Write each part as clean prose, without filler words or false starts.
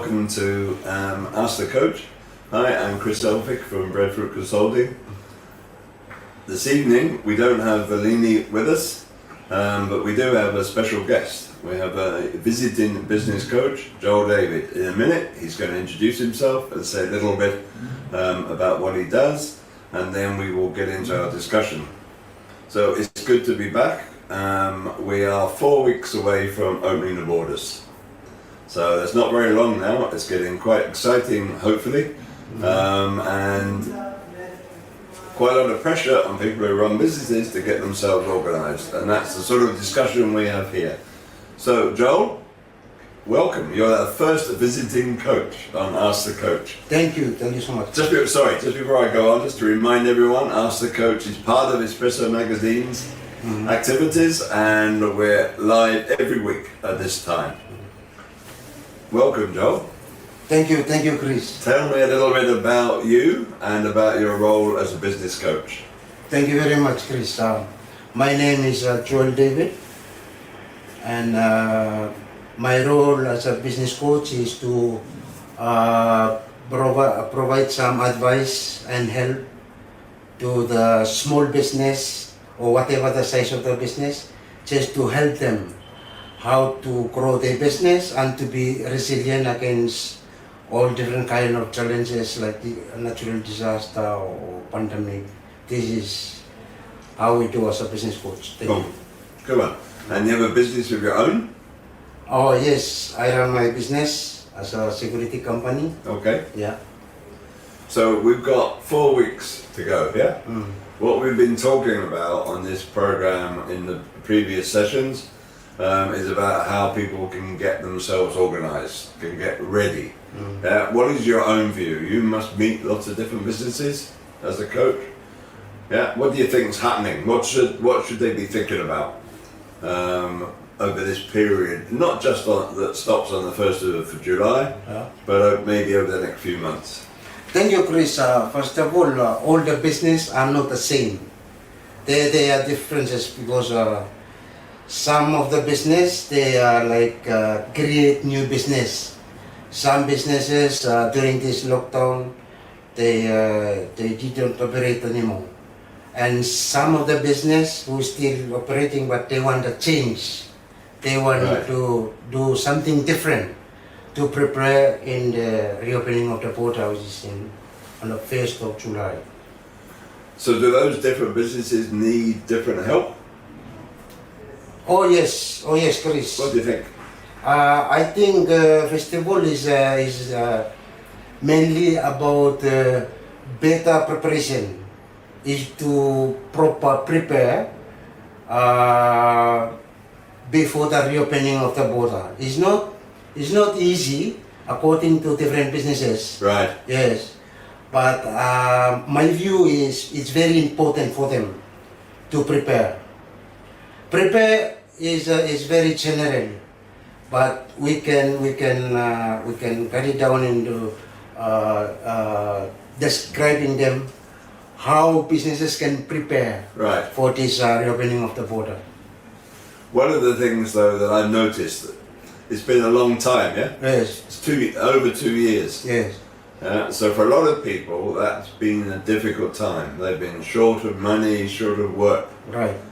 welcome to Ask the Coach. Hi, I'm Chris Elphick from Breadfruit Consulting. This evening we don't have Valini with us, but we do have a special guest. We have a visiting business coach, Joel David. In a minute he's going to introduce himself and say a little bit about what he does, and then we will get into our discussion. So it's good to be back. We are 4 weeks away from opening the borders. So that's not very long now. It's getting quite exciting, hopefully, and quite a lot of pressure on people who run businesses to get themselves organised, and that's the sort of discussion we have here. So, Joel, welcome. You're our first visiting coach on Ask the Coach. Thank you so much. Just before I go on, just to remind everyone, Ask the Coach is part of Espresso Magazine's activities, and we're live every week at this time. Welcome, Joel. Thank you, Chris. Tell me a little bit about you and about your role as a business coach. Thank you very much, Chris. My name is Joel David, and my role as a business coach is to provide some advice and help to the small business or whatever the size of the business, just to help them how to grow their business and to be resilient against all different kind of challenges like the natural disaster or pandemic. This is how we do as a business coach. Come on. And you have a business of your own? Oh yes, I run my business as a security company. Okay. Yeah. So we've got 4 weeks to go, yeah? What we've been talking about on this program in the previous sessions is about how people can get themselves organized, can get ready. What is your own view? You must meet lots of different businesses as a coach. Yeah. What do you think is happening? What should they be thinking about over this period? Not just that stops on the 1st of July, but maybe over the next few months. Thank you, Chris. First of all the business are not the same. There are differences because some of the business, they are like create new business. Some businesses during this lockdown, they didn't operate anymore. And some of the business who still operating, but they want to change. They want to do something different to prepare in the reopening of the border, which is on the 1st of July. So do those different businesses need different help? Oh yes, Chris. What do you think? I think first of all is mainly about better preparation. Is to prepare before the reopening of the border. It's not easy according to different businesses. Right. Yes, but my view is it's very important for them to prepare. Prepare is very general, but we can cut it down into describing them how businesses can prepare for this reopening of the border. One of the things though that I've noticed, it's been a long time, yeah? Yes. It's over 2 years. Yes. So for a lot of people that's been a difficult time. They've been short of money, short of work,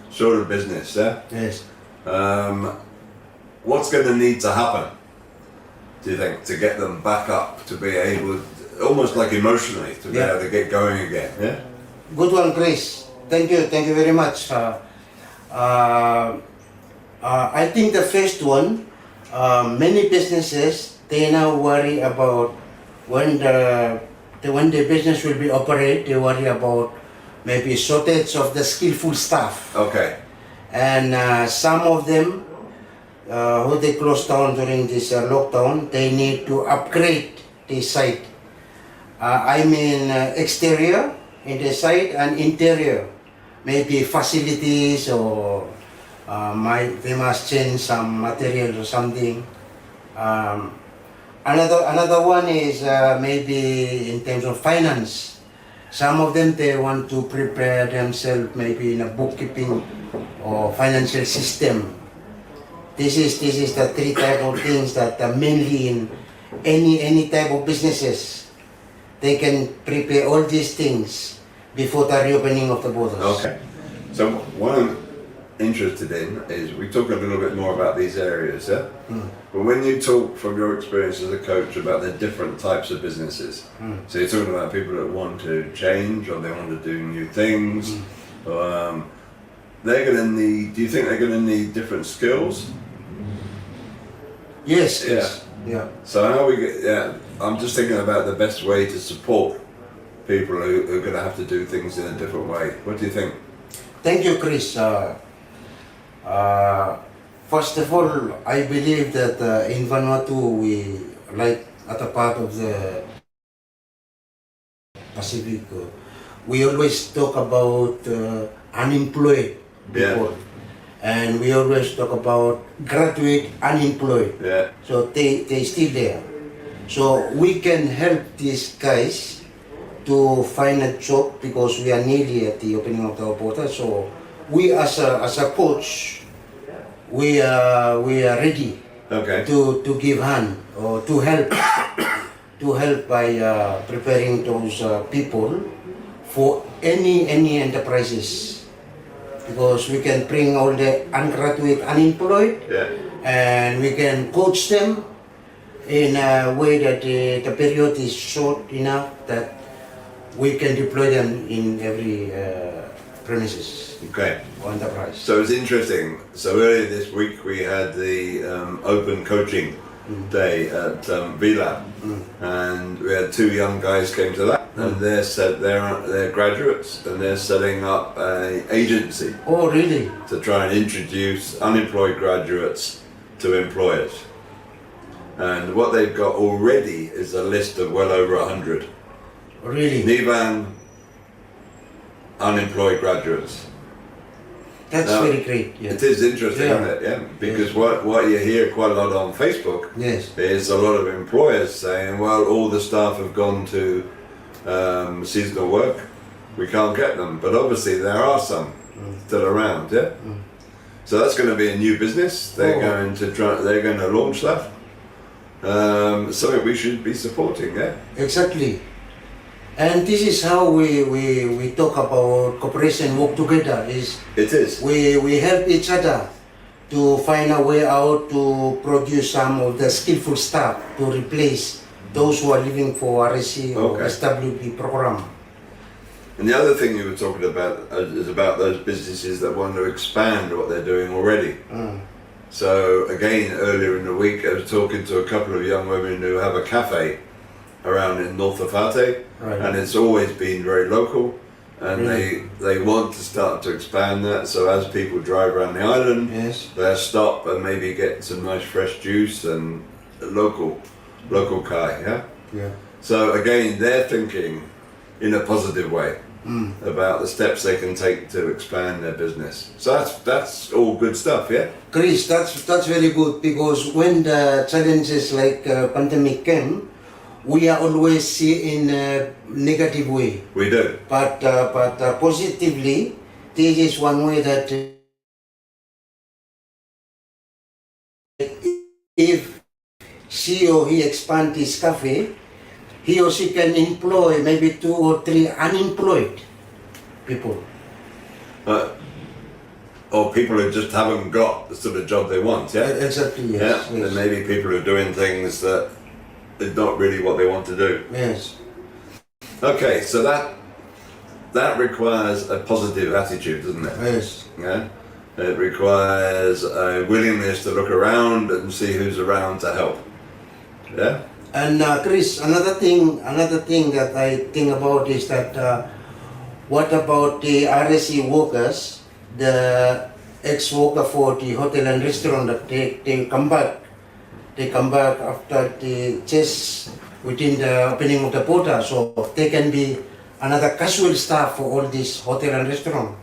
short of business, yeah? Yes. What's going to need to happen, do you think, to get them back up, to be able, almost like emotionally, to be able to get going again, yeah? Good one, Chris. Thank you very much. I think the first one, many businesses, they now worry about when the business will be operate. They worry about maybe shortage of the skillful staff. Okay. And some of them, who they closed down during this lockdown, they need to upgrade the site. I mean exterior in the site and interior, maybe facilities or they must change some material or something. Another one is maybe in terms of finance. Some of them, they want to prepare themselves maybe in a bookkeeping or financial system. This is the three type of things that are mainly any type of businesses, they can prepare all these things before the reopening of the borders. Okay. So what I'm interested in is we talk a little bit more about these areas, yeah? But when you talk from your experience as a coach about the different types of businesses, so you're talking about people that want to change or they want to do new things, they're going to need, do you think they're going to need different skills? Yes, Yeah. yes. Yeah. So how we get, I'm just thinking about the best way to support people who are going to have to do things in a different way. What do you think? Thank you, Chris. First of all, I believe that in Vanuatu, we, like at a part of the Pacific, we always talk about unemployed people. And we always talk about graduate unemployed. Yeah. So they still there. So we can help these guys to find a job because we are nearly at the opening of the border. So we as a coach, we are ready Okay. to give hand or to help by preparing those people for any enterprises. Because we can bring all the ungraduate unemployed Yeah. and we can coach them in a way that the period is short enough that we can deploy them in every premises Okay. or enterprise. So it's interesting. So earlier this week we had the open coaching day at VLAB, and we had two young guys came to that, and they're graduates, and they're setting up an agency Oh, really? to try and introduce unemployed graduates to employers. And what they've got already is a list of well over 100 Really? Nivan unemployed graduates. That's Now, very great. Yeah. It is interesting, Yeah. isn't it? Yeah, because what you hear quite a lot on Facebook Yes. is a lot of employers saying, well, all the staff have gone to seasonal work, we can't get them. But obviously there are some still around, yeah? So that's going to be a new business. They're Oh. they're going to launch that. Something we should be supporting, yeah? Exactly. And this is how we talk about cooperation, work together. Is It is. we help each other to find a way out to produce some of the skillful staff to replace those who are leaving for RSC or Okay. SWP program. And the other thing you were talking about is about those businesses that want to expand what they're doing already. So again, earlier in the week, I was talking to a couple of young women who have a cafe around in North Afate, Right. and it's always been very local, and Really? they want to start to expand that. So as people drive around the island, Yes. they'll stop and maybe get some nice fresh juice and local kai. Yeah. Yeah. So again, they're thinking in a positive way about the steps they can take to expand their business. So that's all good stuff, yeah? Chris, that's very good because when the challenges like pandemic came, we are always see in a negative way. We do. But positively, this is one way that if she or he expand his cafe, he or she can employ maybe 2 or 3 unemployed people. Or people who just haven't got the sort of job they want, yeah? Exactly, Yeah, yes. and Yes. maybe people who are doing things that is not really what they want to do. Yes. Okay, so that requires a positive attitude, doesn't it? Yes. Yeah? It requires a willingness to look around and see who's around to help. Yeah? And Chris, another thing that I think about is that what about the RSE workers, the ex-worker for the hotel and restaurant that they come back. They come back after just within the opening of the border, so they can be another casual staff for all these hotel and restaurant.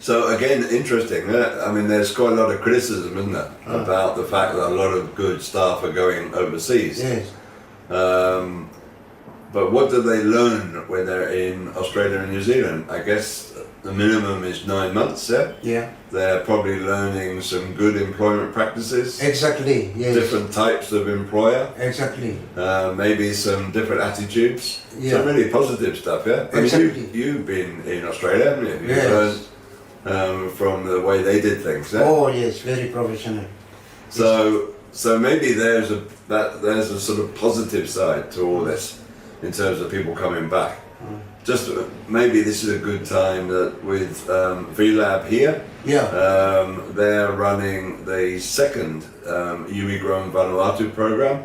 So again, interesting. I mean, there's quite a lot of criticism, isn't there, about the fact that a lot of good staff are going overseas. Yes. But what do they learn when they're in Australia and New Zealand? I guess the minimum is 9 months. Yeah, Yeah. they're probably learning some good employment practices, Exactly. Yes. different types of employer, Exactly. maybe some different attitudes. Yeah. Some really positive stuff. Yeah, I mean, Exactly. you've been in Australia, haven't you? You've Yes. learned from the way they did things. Yeah? Oh yes, very professional. So maybe there's a sort of positive side to all this in terms of people coming back. Just maybe this is a good time that with VLab here, Yeah. they're running the second Yumi Grown Vanuatu program.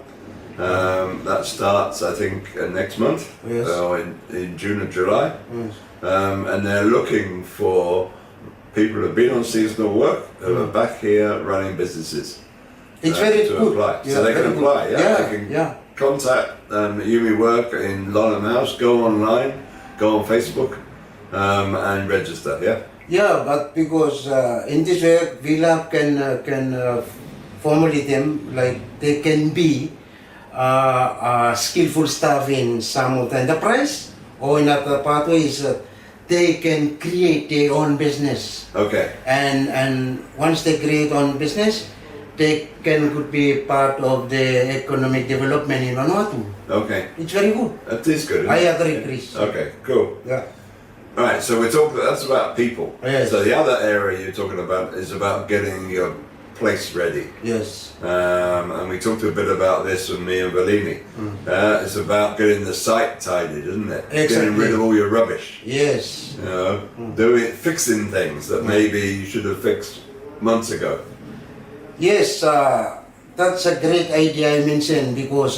That starts, I think, next month, Yes. in June or July. Yes. And they're looking for people who've been on seasonal work who are back here running businesses. It's very to good. apply. So they can very apply, good. yeah? They can Yeah. contact Yumi Work in London House, go online, go on Facebook, and register, yeah? Yeah, but because in this way, VLab can formulate them like they can be skillful staff in some of the enterprise, or in other pathways they can create their own business. Okay, And once they create own business, they could be part of the economic development in Vanuatu. okay. It's very good. That is good, isn't I it? agree, Chris. Okay, cool. Yeah. Alright, so we're talking, that's about people. Yes. So the other area you're talking about is about getting your place ready. Yes. And we talked a bit about this with me and Valini. It's about getting the site tidied, isn't it? Getting Exactly. rid of all your rubbish. Yes. You know, fixing things that maybe you should have fixed months ago. Yes, that's a great idea I mentioned, because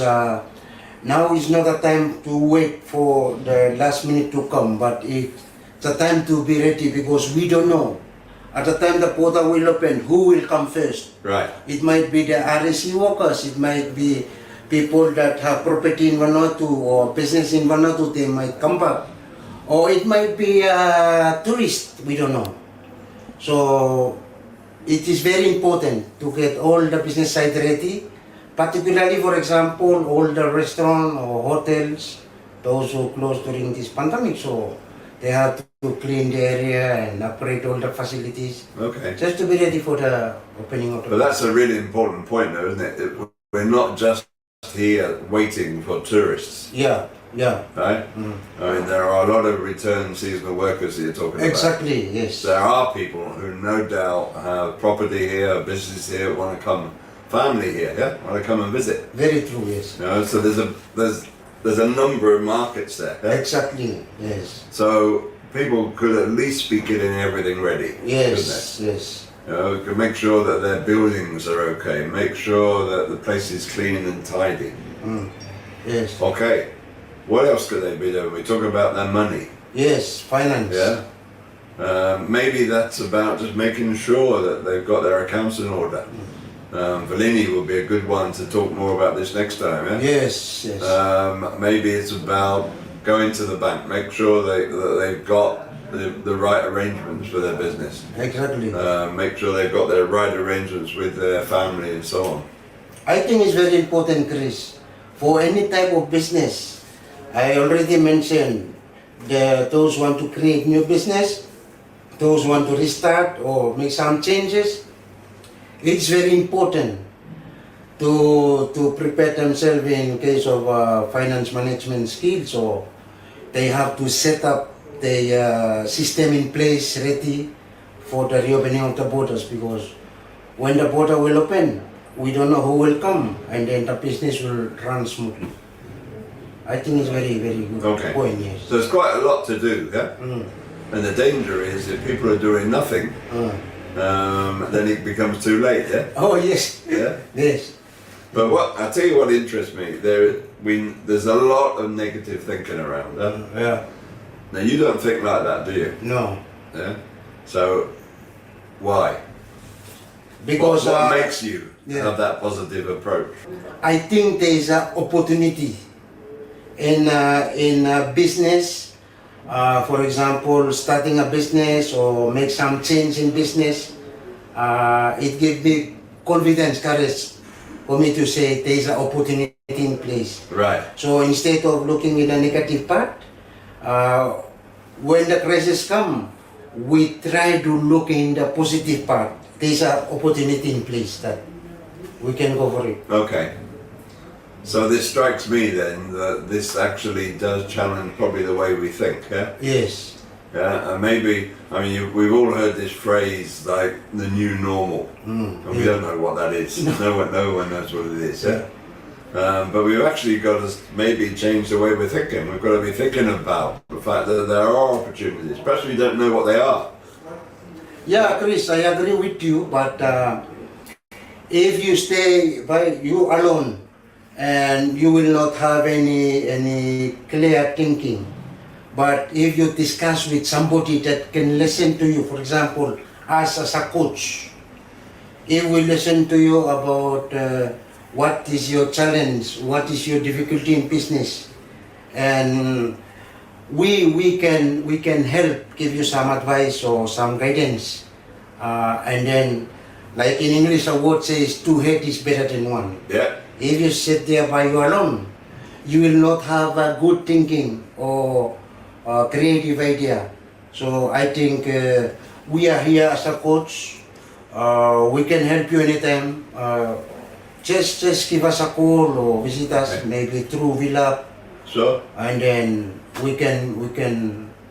now is not a time to wait for the last minute to come, but it's a time to be ready, because we don't know. At the time the portal will open, who will come first? Right. It might be the RSC workers, it might be people that have property in Vanuatu or business in Vanuatu, they might come back. Or it might be tourists, we don't know. So it is very important to get all the business site ready, particularly, for example, all the restaurant or hotels, those who closed during this pandemic. So they have to clean the area and upgrade all the facilities, Okay. just to be ready for the opening of the. But that's a really important point, though, isn't it? We're not just here waiting for tourists, Yeah, yeah. right? I mean, there are a lot of return seasonal workers that you're talking about. Exactly, yes. There are people who no doubt have property here, business here, want to come, family here, yeah, want to come and visit. Very true, yes. You know, so there's a number of markets there. Yeah? Exactly, yes. So people could at least be getting everything ready. couldn't Yes, yes. they? You know, could make sure that their buildings are okay, make sure that the place is clean and tidy. Yes. Okay. What else could they be doing? We talk about their money. Yes, finance. Yeah. Maybe that's about just making sure that they've got their accounts in order. Valini will be a good one to talk more about this next time. Yeah. Yes, yes. Maybe it's about going to the bank, make sure that they've got the right arrangements for their business. Exactly. Make sure they've got their right arrangements with their family and so on. I think it's very important, Chris, for any type of business. I already mentioned those who want to create new business, those who want to restart or make some changes. It's very important to prepare themselves in case of finance management skills, or they have to set up the system in place ready for the reopening of the borders, because when the border will open, we don't know who will come, and then the business will run smoothly. I think it's very, very good Okay. point, yes. So there's quite a lot to do, yeah? And the danger is if people are doing nothing, then it becomes too late, yeah? Oh, yes. Yeah? Yes. But I'll tell you what interests me. There's a lot of negative thinking around, huh? Yeah. Now you don't think like that, do you? No. Yeah? So, why? Because what makes you yeah. have that positive approach? I think there is an opportunity in business. For example, starting a business or make some change in business. It gives me confidence, courage for me to say there is an opportunity in place. Right. So instead of looking in a negative part, when the crisis come, we try to look in the positive part. There's an opportunity in place that we can go for it. Okay. So this strikes me then that this actually does challenge probably the way we think, yeah? Yes. Yeah, and maybe, I mean, we've all heard this phrase like the new normal, and we don't know what that is. No one knows what it is, yeah? But we've actually got to maybe change the way we're thinking. We've got to be thinking about the fact that there are opportunities, perhaps we don't know what they are. Yeah, Chris, I agree with you, but if you stay by you alone and you will not have any clear thinking, but if you discuss with somebody that can listen to you, for example, us as a coach, if we listen to you about what is your challenge, what is your difficulty in business, and we can help give you some advice or some guidance, and then like in English a word says two heads is better than one. Yeah. If you sit there by you alone, you will not have a good thinking or a creative idea. So I think we are here as a coach. We can help you anytime. Just give us a call or visit us, Okay. maybe through Villa, Sure. and then we can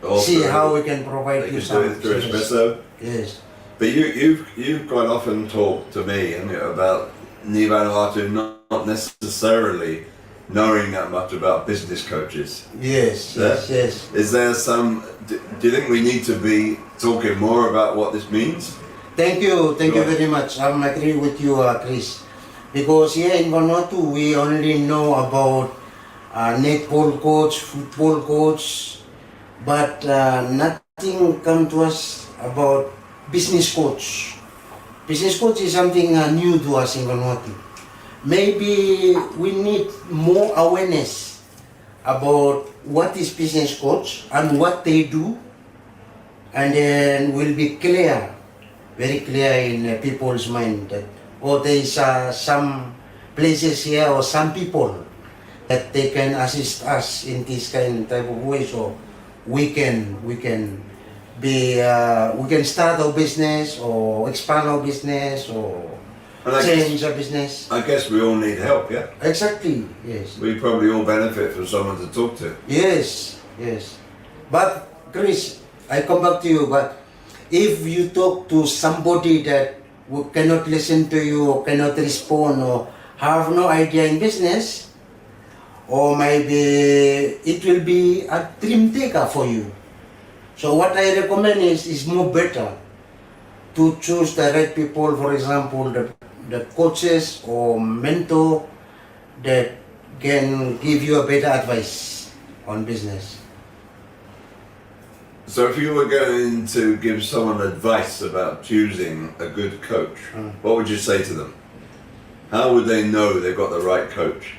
Also, see how we can They provide can you do some it through service. espresso. Yes. But you've quite often talked to me about Nivanuatu not necessarily knowing that much about business coaches. Yes. Yeah. Yes. Yes. Is there some? Do you think we need to be talking more about what this means? Thank you Sure. very much. I agree with you, Chris. Because here in Vanuatu, we only know about netball coach, football coach, but nothing come to us about business coach. Business coach is something new to us in Vanuatu. Maybe we need more awareness about what is business coach and what they do, and then we'll be clear, very clear in people's mind that there is some places here or some people that they can assist us in this kind type of way, so we can be we can start our business or expand our business or And I change our business. guess we all need help, yeah? Exactly. Yes. We probably all benefit from someone to talk to. Yes. Yes. But Chris, I come back to you. But if you talk to somebody that who cannot listen to you or cannot respond or have no idea in business, or maybe it will be a dream taker for you. So what I recommend is more better to choose the right people, for example, the coaches or mentor that can give you a better advice on business. So if you were going to give someone advice about choosing a good coach, what would you say to them? How would they know they've got the right coach?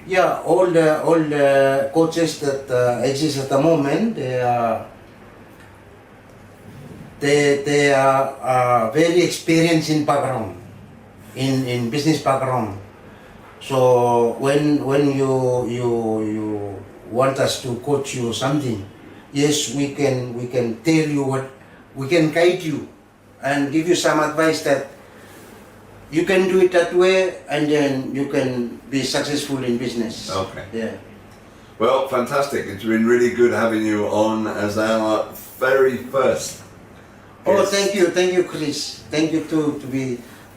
Yeah, all the coaches that exist at the moment, they are very experienced in background, in business background. So when you want us to coach you something, yes, we can tell you what, we can guide you and give you some advice that you can do it that way, and then you can be successful in business. Okay. Yeah. Well, fantastic. It's been really good having you on as our very first. Oh, guest. thank you, Chris. Thank you to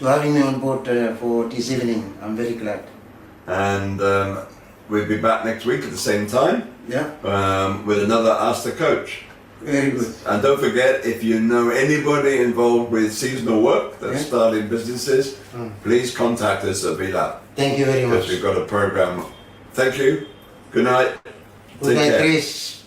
having me on board for this evening. I'm very glad. And we'll be back next week at the same time Yeah, with another Ask the Coach. very good. And don't forget, if you know anybody involved with seasonal work that's Yeah. starting businesses, please contact us at VLAB Thank you very because much. we've got a program. Thank you. Good night. Good Take night, care. Chris.